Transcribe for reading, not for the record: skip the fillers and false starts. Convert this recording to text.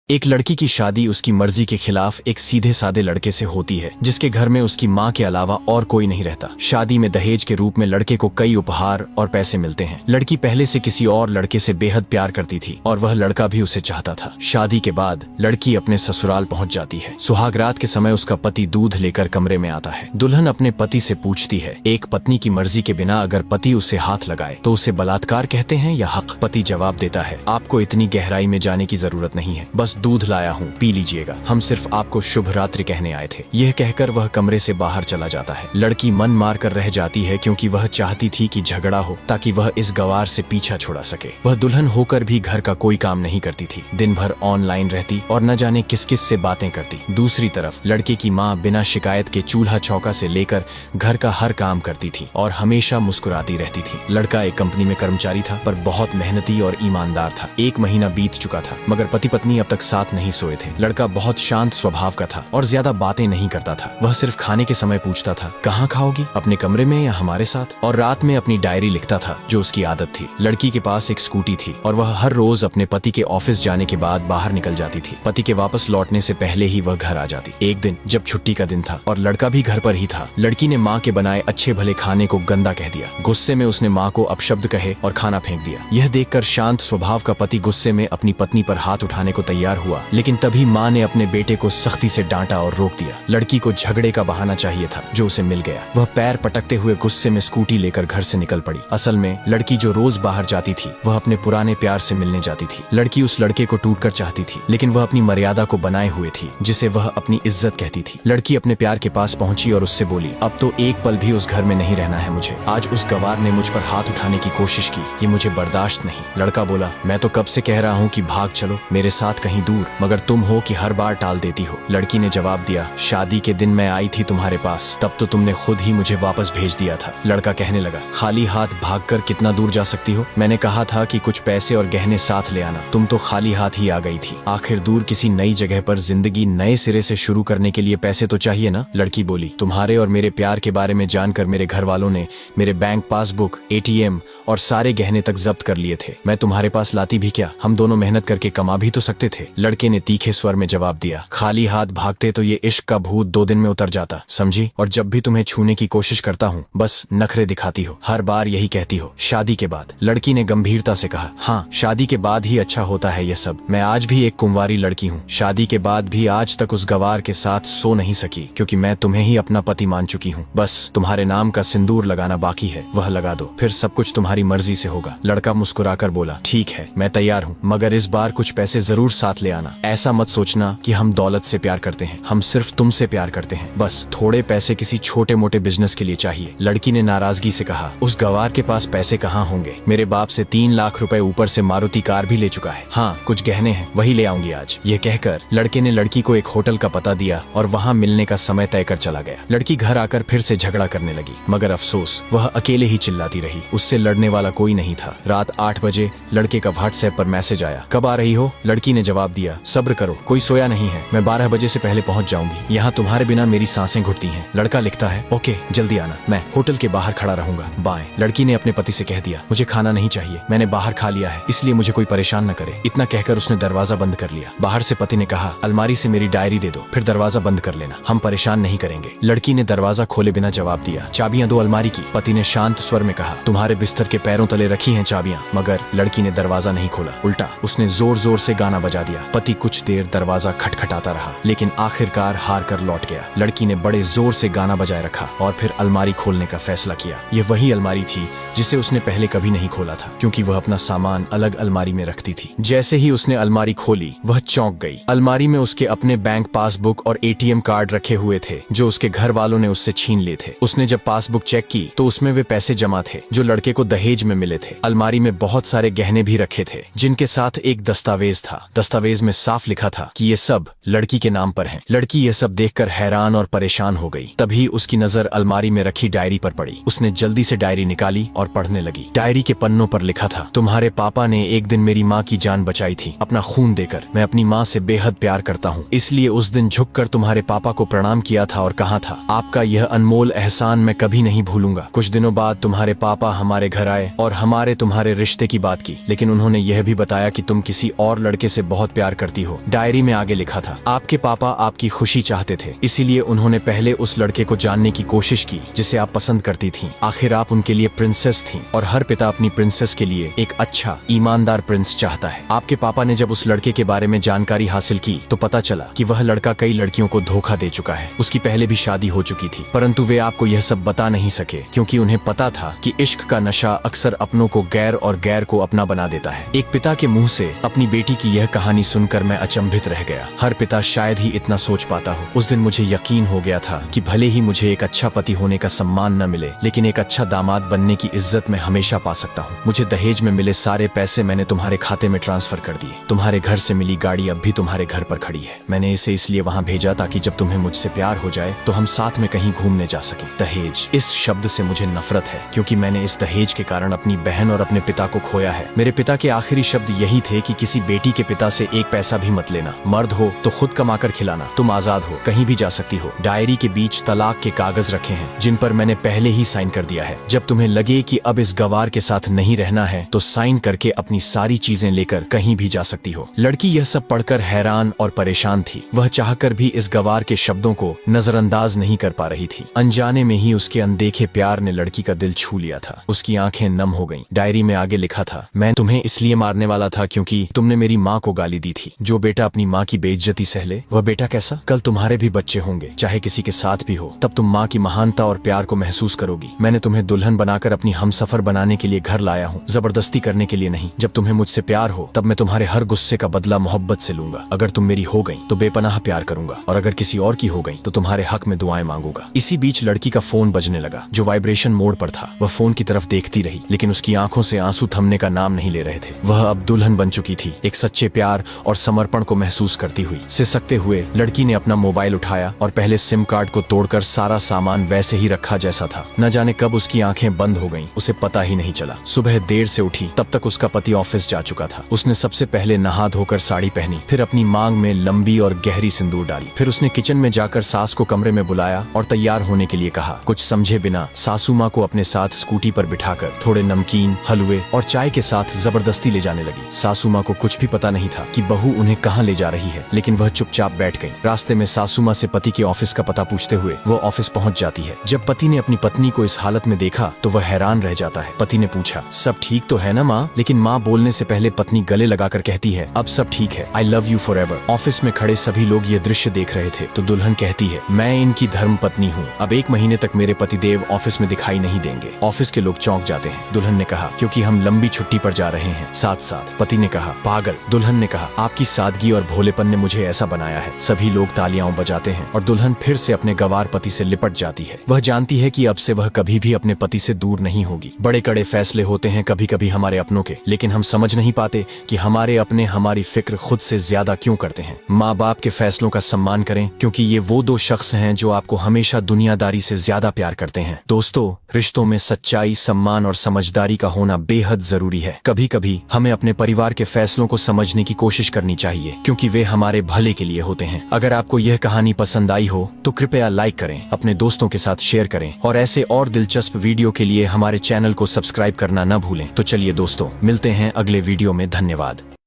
एक लड़की की शादी उसकी मर्जी के खिलाफ एक सीधे सादे लड़के से होती है जिसके घर में उसकी माँ के अलावा और कोई नहीं रहता। शादी में दहेज के रूप में लड़के को कई उपहार और पैसे मिलते हैं। लड़की पहले से किसी और लड़के से बेहद प्यार करती थी और वह लड़का भी उसे चाहता था। शादी के बाद लड़की अपने ससुराल पहुंच जाती है। सुहाग रात के समय उसका पति दूध लेकर कमरे में आता है। दुल्हन अपने पति से पूछती है, एक पत्नी की मर्जी के बिना अगर पति उसे हाथ लगाए तो उसे बलात्कार कहते हैं या हक? पति जवाब देता है, आपको इतनी गहराई में जाने की जरूरत नहीं है, बस दूध लाया हूँ, पी लीजिएगा। हम सिर्फ आपको शुभ रात्रि कहने आए थे। यह कहकर वह कमरे से बाहर चला जाता है। लड़की मन मार कर रह जाती है क्योंकि वह चाहती थी कि झगड़ा हो ताकि वह इस गवार से पीछा छुड़ा सके। वह दुल्हन होकर भी घर का कोई काम नहीं करती थी। दिन भर ऑनलाइन रहती और न जाने किस किस से बातें करती। दूसरी तरफ लड़के की माँ बिना शिकायत के चूल्हा चौका से लेकर घर का हर काम करती थी और हमेशा मुस्कुराती रहती थी। लड़का एक कंपनी में कर्मचारी था पर बहुत मेहनती और ईमानदार था। 1 महीना बीत चुका था मगर पति पत्नी अब तक साथ नहीं सोए थे। लड़का बहुत शांत स्वभाव का था और ज्यादा बातें नहीं करता था। वह सिर्फ खाने के समय पूछता था, कहाँ खाओगी, अपने कमरे में या हमारे साथ? और रात में अपनी डायरी लिखता था जो उसकी आदत थी। लड़की के पास एक स्कूटी थी और वह हर रोज अपने पति के ऑफिस जाने के बाद बाहर निकल जाती थी। पति के वापस लौटने से पहले ही वह घर आ जाती। एक दिन जब छुट्टी का दिन था और लड़का भी घर पर ही था, लड़की ने माँ के बनाए अच्छे भले खाने को गंदा कह दिया। गुस्से में उसने माँ को अपशब्द कहे और खाना फेंक दिया। यह देखकर शांत स्वभाव का पति गुस्से में अपनी पत्नी पर हाथ उठाने को तैयार हुआ, लेकिन तभी माँ ने अपने बेटे को सख्ती से डांटा और रोक दिया। लड़की को झगड़े का बहाना चाहिए था जो उसे मिल गया। वह पैर पटकते हुए गुस्से में स्कूटी लेकर घर से निकल पड़ी। असल में लड़की जो रोज बाहर जाती थी वह अपने पुराने प्यार से मिलने जाती थी। लड़की उस लड़के को टूटकर चाहती थी लेकिन वह अपनी मर्यादा को बनाए हुए थी जिसे वह अपनी इज्जत कहती थी। लड़की अपने प्यार के पास पहुंची और उससे बोली, अब तो एक पल भी उस घर में नहीं रहना है मुझे। आज उस गवार ने मुझ पर हाथ उठाने की कोशिश की, ये मुझे बर्दाश्त नहीं। लड़का बोला, मैं तो कब से कह रहा हूँ कि भाग चलो मेरे साथ कहीं दूर, मगर तुम हो कि हर बार टाल देती हो। लड़की ने जवाब दिया, शादी के दिन मैं आई थी तुम्हारे पास, तब तो तुमने खुद ही मुझे वापस भेज दिया था। लड़का कहने लगा, खाली हाथ भागकर कितना दूर जा सकती हो? मैंने कहा था कि कुछ पैसे और गहने साथ ले आना, तुम तो खाली हाथ ही आ गई थी। आखिर दूर किसी नई जगह पर जिंदगी नए सिरे से शुरू करने के लिए पैसे तो चाहिए ना? लड़की बोली, तुम्हारे और मेरे प्यार के बारे में जानकर मेरे घर वालों ने मेरे बैंक पासबुक, ATM और सारे गहने तक जब्त कर लिए थे। मैं तुम्हारे पास लाती भी क्या? हम दोनों मेहनत करके कमा भी तो सकते थे। लड़के ने तीखे स्वर में जवाब दिया, खाली हाथ भागते तो ये इश्क का भूत 2 दिन में उतर जाता, समझी? और जब भी तुम्हें छूने की कोशिश करता हूँ बस नखरे दिखाती हो, हर बार यही कहती हो, शादी के बाद। लड़की ने गंभीरता से कहा, हाँ शादी के बाद ही अच्छा होता है ये सब। मैं आज भी एक कुंवारी लड़की हूँ। शादी के बाद भी आज तक उस गवार के साथ सो नहीं सकी क्योंकि मैं तुम्हें ही अपना पति मान चुकी हूँ। बस तुम्हारे नाम का सिंदूर लगाना बाकी है, वह लगा दो, फिर सब कुछ तुम्हारी मर्जी से होगा। लड़का मुस्कुराकर बोला, ठीक है मैं तैयार हूँ, मगर इस बार कुछ पैसे जरूर साथ ले आना। ऐसा मत सोचना कि हम दौलत से प्यार करते हैं, हम सिर्फ तुमसे प्यार करते हैं। बस थोड़े पैसे किसी छोटे मोटे बिजनेस के लिए चाहिए। लड़की ने नाराजगी से कहा, उस गवार के पास पैसे कहाँ होंगे? मेरे बाप से 3 लाख रुपए ऊपर से मारुति कार भी ले चुका है। हाँ कुछ गहने हैं, वही ले आऊंगी आज। यह कहकर लड़के ने लड़की को एक होटल का पता दिया और वहाँ मिलने का समय तय कर चला गया। लड़की घर आकर फिर से झगड़ा करने लगी मगर अफसोस वह अकेले ही चिल्लाती रही, उससे लड़ने वाला कोई नहीं था। रात 8 बजे लड़के का व्हाट्सएप पर मैसेज आया, कब आ रही हो? लड़की ने जवाब दिया, सब्र करो, कोई सोया नहीं है, मैं 12 बजे से पहले पहुंच जाऊंगी। यहाँ तुम्हारे बिना मेरी सांसें घुटती हैं। लड़का लिखता है, ओके जल्दी आना, मैं होटल के बाहर खड़ा रहूंगा, बाय। लड़की ने अपने पति से कह दिया, मुझे खाना नहीं चाहिए, मैंने बाहर खा लिया है, इसलिए मुझे कोई परेशान न करे। इतना कहकर उसने दरवाजा बंद कर लिया। बाहर से पति ने कहा, अलमारी से मेरी डायरी दे दो, फिर दरवाजा बंद कर लेना, हम परेशान नहीं करेंगे। लड़की ने दरवाजा खोले बिना जवाब दिया, चाबियां दो अलमारी की। पति ने शांत स्वर में कहा, तुम्हारे बिस्तर के पैरों तले रखी हैं चाबियां। मगर लड़की ने दरवाजा नहीं खोला, उल्टा उसने जोर जोर से गाना बजा दिया। पति कुछ देर दरवाजा खटखटाता रहा लेकिन आखिरकार हार कर लौट गया। लड़की ने बड़े जोर से गाना बजाए रखा और फिर अलमारी खोलने का फैसला किया। यह वही अलमारी थी जिसे उसने पहले कभी नहीं खोला था क्योंकि वह अपना सामान अलग अलमारी में रखती थी। जैसे ही उसने अलमारी खोली वह चौंक गई। अलमारी में उसके अपने बैंक पासबुक और ATM कार्ड रखे हुए थे जो उसके घर वालों ने उससे छीन लिए थे। उसने जब पासबुक चेक की तो उसमें वे पैसे जमा थे जो लड़के को दहेज में मिले थे। अलमारी में बहुत सारे गहने भी रखे थे जिनके साथ एक दस्तावेज था। दस्तावेज में साफ लिखा था कि ये सब लड़की के नाम पर हैं। लड़की ये सब देखकर हैरान और परेशान हो गई। तभी उसकी नजर अलमारी में रखी डायरी पर पड़ी। उसने जल्दी से डायरी निकाली और पढ़ने लगी। डायरी के पन्नों पर लिखा था, तुम्हारे पापा ने एक दिन मेरी माँ की जान बचाई थी अपना खून देकर। मैं अपनी माँ से बेहद प्यार करता हूँ, इसलिए उस दिन झुककर तुम्हारे पापा को प्रणाम किया था और कहा था, आपका यह अनमोल एहसान मैं कभी नहीं भूलूंगा। कुछ दिनों बाद तुम्हारे पापा हमारे घर आए और हमारे तुम्हारे रिश्ते की बात की, लेकिन उन्होंने यह भी बताया कि तुम किसी और लड़के से बहुत प्यार करती हो। डायरी में आगे लिखा था, आपके पापा आपकी खुशी चाहते थे, इसीलिए उन्होंने पहले उस लड़के को जानने की कोशिश की जिसे आप पसंद करती थीं। आखिर आप उनके लिए प्रिंसेस थीं और हर पिता अपनी प्रिंसेस के लिए एक अच्छा ईमानदार प्रिंस चाहता है। आपके पापा ने जब उस लड़के के बारे में जानकारी हासिल की तो पता चला कि वह लड़का कई लड़कियों को धोखा दे चुका है। उसकी पहले भी शादी हो चुकी थी, परंतु वे आपको यह सब बता नहीं सके क्योंकि उन्हें पता था कि इश्क का नशा अक्सर अपनों को गैर और गैर को अपना बना देता है। एक पिता के मुंह से अपनी बेटी की यह कहानी सुनकर मैं अचंभित रह गया। हर पिता शायद ही इतना सोच पाता हो। उस दिन मुझे यकीन हो गया था कि भले ही मुझे एक अच्छा पति होने का सम्मान न मिले, लेकिन एक अच्छा दामाद बनने की इज्जत मैं हमेशा पा सकता हूँ। मुझे दहेज में मिले सारे पैसे मैंने तुम्हारे खाते में ट्रांसफर कर दिए। तुम्हारे घर से मिली गाड़ी अब भी तुम्हारे घर पर खड़ी है। मैंने इसे इसलिए वहाँ भेजा ताकि जब तुम्हें मुझसे प्यार हो जाए तो हम साथ में कहीं घूमने जा सके। दहेज, इस शब्द से मुझे नफरत है क्योंकि मैंने इस दहेज के कारण अपनी बहन और अपने पिता को खोया है। मेरे पिता के आखिरी शब्द यही थे कि किसी बेटी के पिता से एक पैसा भी मत लेना। मर्द हो तो खुद कमाकर खिलाना। तुम आजाद हो, कहीं भी जा सकती हो। डायरी के बीच तलाक के कागज रखे हैं जिन पर मैंने पहले ही साइन कर दिया है। जब तुम्हें लगे कि अब इस गवार के साथ नहीं रहना है तो साइन करके अपनी सारी चीजें लेकर कहीं भी जा सकती हो। लड़की यह सब पढ़कर हैरान और परेशान थी। वह चाहकर भी इस गवार के शब्दों को नजरअंदाज नहीं कर पा रही थी। अनजाने में ही उसके अनदेखे प्यार ने लड़की का दिल छू लिया था। उसकी आंखें नम हो गईं। डायरी में आगे लिखा था, मैं तुम्हें इसलिए मारने वाला था क्योंकि तुमने मेरी माँ को गाली दी थी। जो बेटा अपनी माँ की बेइज्जती सह ले वह बेटा कैसा? कल तुम्हारे भी बच्चे होंगे, चाहे किसी के साथ भी हो। तब तुम माँ की महानता और प्यार को महसूस करोगी। मैंने तुम्हें दुल्हन बनाकर अपनी हमसफर बनाने के लिए घर लाया हूँ, जबरदस्ती करने के लिए नहीं। जब तुम्हें मुझसे प्यार हो तब मैं तुम्हारे हर गुस्से का बदला मोहब्बत से लूंगा। अगर तुम मेरी हो गई तो बेपनाह प्यार करूंगा और अगर किसी और की हो गई तो तुम्हारे हक में दुआएं मांगूंगा। इसी बीच लड़की का फोन बजने लगा जो वाइब्रेशन मोड पर था। वह फोन की तरफ देखती रही लेकिन उसकी आंखों से आंसू थमने का नाम नहीं ले रहे थे। वह अब दुल्हन बन चुकी थी, एक सच्चे प्यार और समर्पण को महसूस करती हुई। सिसकते हुए लड़की ने अपना मोबाइल उठाया और पहले सिम कार्ड को तोड़कर सारा सामान वैसे ही रखा जैसा था। न जाने कब उसकी आंखें बंद हो गईं, उसे पता ही नहीं चला। सुबह देर से उठी, तब तक उसका पति ऑफिस जा चुका था। उसने सबसे पहले नहा धोकर साड़ी पहनी, फिर अपनी मांग में लंबी और गहरी सिंदूर डाली। फिर उसने किचन में जाकर सास को कमरे में बुलाया और तैयार होने के लिए कहा। कुछ समझे बिना सासू माँ को अपने साथ स्कूटी पर बिठाकर थोड़े नमकीन, हलवे और चाय के साथ जबरदस्ती ले जाने लगी। सासू माँ को कुछ भी पता नहीं था कि बहू उन्हें कहाँ ले जा रही है, लेकिन वह चुपचाप बैठ गई। रास्ते में सासू माँ से पति के ऑफिस का पता पूछते हुए वो ऑफिस पहुँच जाती है। जब पति ने अपनी पत्नी को इस हालत में देखा तो वह हैरान रह जाता है। पति ने पूछा, सब ठीक तो है ना माँ? लेकिन माँ बोलने से पहले पत्नी गले लगाकर कहती है, अब सब ठीक है, I love you for ever. Office में खड़े सभी लोग ये दृश्य देख रहे थे तो दुल्हन कहती है, मैं इनकी धर्म पत्नी हूँ। अब 1 महीने तक मेरे पतिदेव ऑफिस में दिखाई नहीं देंगे। ऑफिस के लोग चौंक जाते हैं। दुल्हन ने कहा, क्योंकि हम लंबी छुट्टी पर जा रहे हैं साथ साथ। पति ने कहा, पागल। दुल्हन ने कहा, आपकी सादगी और भोलेपन ने मुझे ऐसा बनाया है। सभी लोग तालियां बजाते हैं और दुल्हन फिर से अपने गवार पति से लिपट जाती है। वह जानती है कि अब से वह कभी भी अपने पति से दूर नहीं होगी। बड़े कड़े फैसले होते हैं कभी कभी हमारे अपनों के, लेकिन हम समझ नहीं पाते कि हमारे अपने हमारी फिक्र खुद से ज्यादा क्यों करते हैं। माँ बाप के फैसलों का सम्मान करें क्योंकि ये वो 2 शख्स हैं जो आपको हमेशा दुनियादारी से ज्यादा प्यार करते हैं। दोस्तों, रिश्तों में सच्चाई, सम्मान और समझदारी का होना बेहद जरूरी है। कभी कभी हमें अपने परिवार के फैसलों को समझने की कोशिश करनी चाहिए क्योंकि वे हमारे भले के लिए होते हैं। अगर आपको यह कहानी पसंद आई हो तो कृपया लाइक करें, अपने दोस्तों के साथ शेयर करें और ऐसे और दिलचस्प वीडियो के लिए हमारे चैनल को सब्सक्राइब करना न भूलें। तो चलिए दोस्तों, मिलते हैं अगले वीडियो में। धन्यवाद।